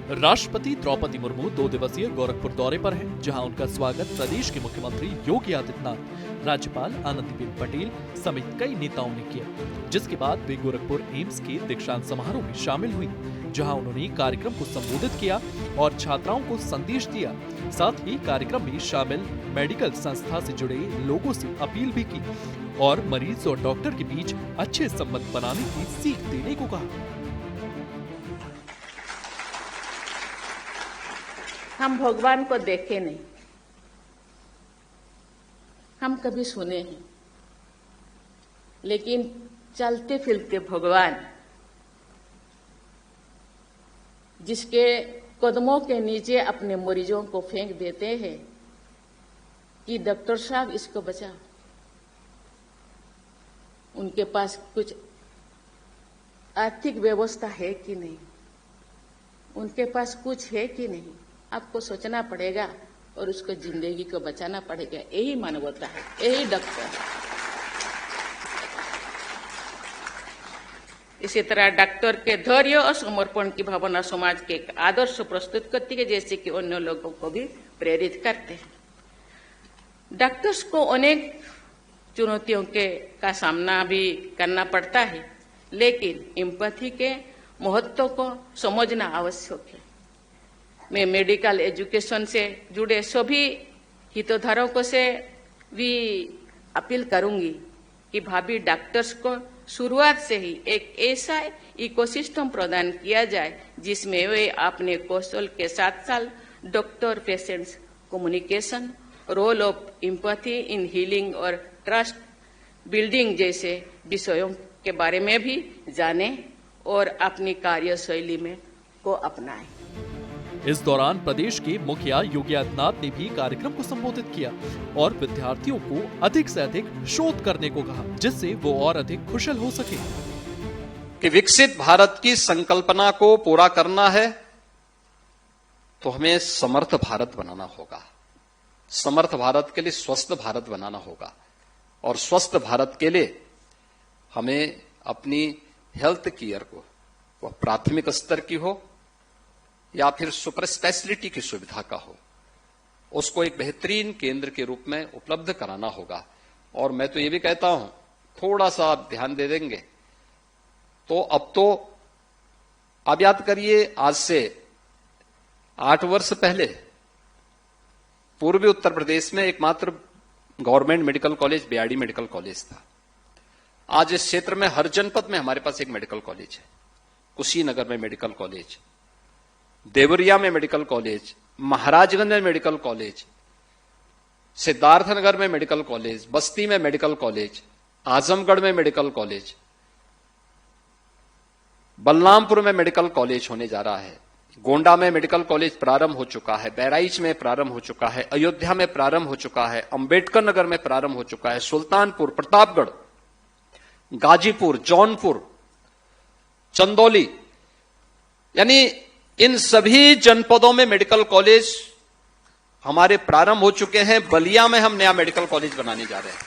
राष्ट्रपति द्रौपदी मुर्मू 2 दिवसीय गोरखपुर दौरे पर हैं, जहां उनका स्वागत प्रदेश के मुख्यमंत्री योगी आदित्यनाथ, राज्यपाल आनंदीबेन पटेल समेत कई नेताओं ने किया। जिसके बाद वे गोरखपुर एम्स के दीक्षांत समारोह में शामिल हुई, जहां उन्होंने कार्यक्रम को संबोधित किया और छात्राओं को संदेश दिया। साथ ही कार्यक्रम में शामिल मेडिकल संस्था से जुड़े लोगों से अपील भी की और मरीज और डॉक्टर के बीच अच्छे संबंध बनाने की सीख देने को कहा। हम भगवान को देखे नहीं, हम कभी सुने हैं, लेकिन चलते फिरते भगवान जिसके कदमों के नीचे अपने मरीजों को फेंक देते हैं कि डॉक्टर साहब इसको बचाओ, उनके पास कुछ आर्थिक व्यवस्था है कि नहीं, उनके पास कुछ है कि नहीं, आपको सोचना पड़ेगा और उसको जिंदगी को बचाना पड़ेगा। यही मानवता है, यही डॉक्टर है। इसी तरह डॉक्टर के धैर्य और समर्पण की भावना समाज के एक आदर्श प्रस्तुत करती है, जैसे कि अन्य लोगों को भी प्रेरित करते हैं। डॉक्टर्स को अनेक चुनौतियों का सामना भी करना पड़ता है, लेकिन एम्पैथी के महत्व को समझना आवश्यक है। मैं मेडिकल एजुकेशन से जुड़े सभी हितधारकों से भी अपील करूंगी कि भावी डॉक्टर्स को शुरुआत से ही एक ऐसा इकोसिस्टम प्रदान किया जाए जिसमें वे अपने कौशल के साथ साथ doctor patients communication, role of empathy in healing और ट्रस्ट बिल्डिंग जैसे विषयों के बारे में भी जाने और अपनी कार्यशैली में को अपनाएं। इस दौरान प्रदेश के मुखिया योगी आदित्यनाथ ने भी कार्यक्रम को संबोधित किया और विद्यार्थियों को अधिक से अधिक शोध करने को कहा, जिससे वो और अधिक कुशल हो सके। कि विकसित भारत की संकल्पना को पूरा करना है तो हमें समर्थ भारत बनाना होगा। समर्थ भारत के लिए स्वस्थ भारत बनाना होगा और स्वस्थ भारत के लिए हमें अपनी हेल्थ केयर को, वह प्राथमिक स्तर की हो या फिर सुपर स्पेशलिटी की सुविधा का हो, उसको एक बेहतरीन केंद्र के रूप में उपलब्ध कराना होगा। और मैं तो ये भी कहता हूं, थोड़ा सा आप ध्यान दे देंगे तो अब तो आप याद करिए, आज से 8 वर्ष पहले पूर्वी उत्तर प्रदेश में एकमात्र government medical college BRD medical college था। आज इस क्षेत्र में हर जनपद में हमारे पास एक मेडिकल कॉलेज है। कुशीनगर में मेडिकल कॉलेज, देवरिया में मेडिकल कॉलेज, महाराजगंज में मेडिकल कॉलेज, सिद्धार्थनगर में मेडिकल कॉलेज, बस्ती में मेडिकल कॉलेज, आजमगढ़ में मेडिकल कॉलेज, बलरामपुर में मेडिकल कॉलेज होने जा रहा है, गोंडा में मेडिकल कॉलेज प्रारंभ हो चुका है, बहराइच में प्रारंभ हो चुका है, अयोध्या में प्रारंभ हो चुका है, अंबेडकर नगर में प्रारंभ हो चुका है, सुल्तानपुर, प्रतापगढ़, गाजीपुर, जौनपुर, चंदौली, यानी इन सभी जनपदों में मेडिकल कॉलेज हमारे प्रारंभ हो चुके हैं। बलिया में हम नया मेडिकल कॉलेज बनाने जा रहे हैं।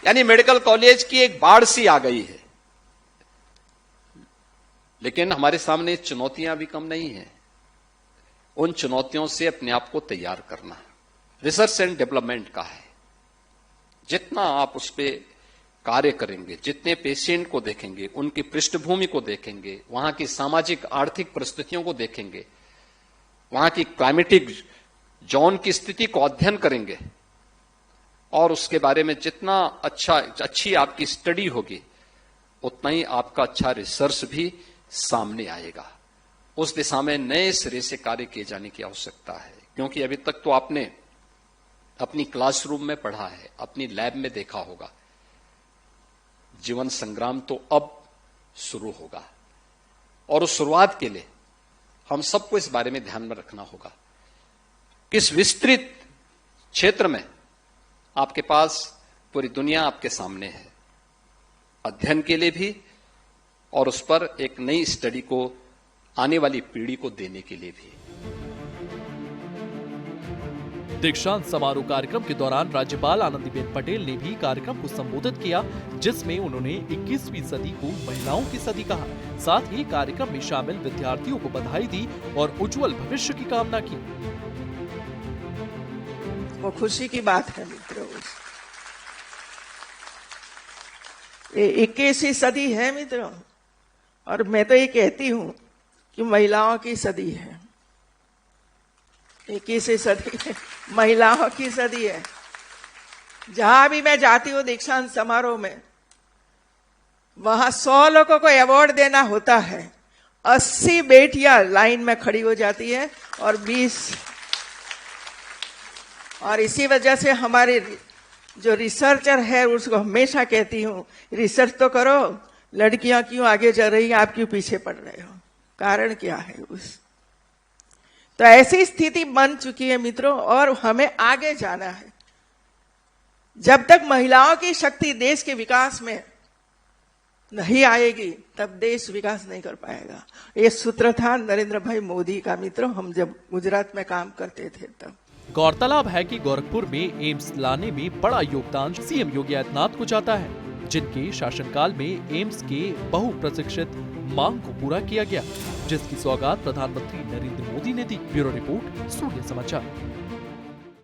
यानी मेडिकल कॉलेज की एक बाढ़ सी आ गई है। लेकिन हमारे सामने चुनौतियां भी कम नहीं है। उन चुनौतियों से अपने आप को तैयार करना रिसर्च एंड डेवलपमेंट का है। जितना आप उस पर कार्य करेंगे, जितने पेशेंट को देखेंगे, उनकी पृष्ठभूमि को देखेंगे, वहां की सामाजिक आर्थिक परिस्थितियों को देखेंगे, वहां की क्लाइमेटिक जोन की स्थिति को अध्ययन करेंगे और उसके बारे में जितना अच्छी आपकी स्टडी होगी, उतना ही आपका अच्छा रिसर्च भी सामने आएगा। उस दिशा में नए सिरे से कार्य किए जाने की आवश्यकता है, क्योंकि अभी तक तो आपने अपनी क्लासरूम में पढ़ा है, अपनी लैब में देखा होगा। जीवन संग्राम तो अब शुरू होगा और उस शुरुआत के लिए हम सबको इस बारे में ध्यान में रखना होगा कि इस विस्तृत क्षेत्र में आपके पास पूरी दुनिया आपके सामने है, अध्ययन के लिए भी और उस पर एक नई स्टडी को आने वाली पीढ़ी को देने के लिए भी। दीक्षांत समारोह कार्यक्रम के दौरान राज्यपाल आनंदीबेन पटेल ने भी कार्यक्रम को संबोधित किया, जिसमें उन्होंने 21वीं सदी को महिलाओं की सदी कहा। साथ ही कार्यक्रम में शामिल विद्यार्थियों को बधाई दी और उज्जवल भविष्य की कामना की। वो खुशी की बात है मित्रों, ये 21वीं सदी है मित्रों, और मैं तो ये कहती हूं कि महिलाओं की सदी है। 21वीं सदी महिलाओं की सदी है। जहां भी मैं जाती हूँ दीक्षांत समारोह में, वहां 100 लोगों को अवार्ड देना होता है, 80 बेटियां लाइन में खड़ी हो जाती है और 20, और इसी वजह से हमारे जो रिसर्चर है उसको हमेशा कहती हूँ, रिसर्च तो करो, लड़कियां क्यों आगे चल रही हैं, आप क्यों पीछे पड़ रहे हो, कारण क्या है उस। तो ऐसी स्थिति बन चुकी है मित्रों, और हमें आगे जाना है। जब तक महिलाओं की शक्ति देश के विकास में नहीं आएगी, तब देश विकास नहीं कर पाएगा। ये सूत्र था नरेंद्र भाई मोदी का मित्रों, हम जब गुजरात में काम करते थे तब। गौरतलब है कि गोरखपुर में एम्स लाने में बड़ा योगदान सीएम योगी आदित्यनाथ को जाता है, जिनके शासनकाल में एम्स के बहुप्रतीक्षित मांग को पूरा किया गया, जिसकी सौगात प्रधानमंत्री नरेंद्र मोदी ने दी। ब्यूरो रिपोर्ट, सूर्य समाचार।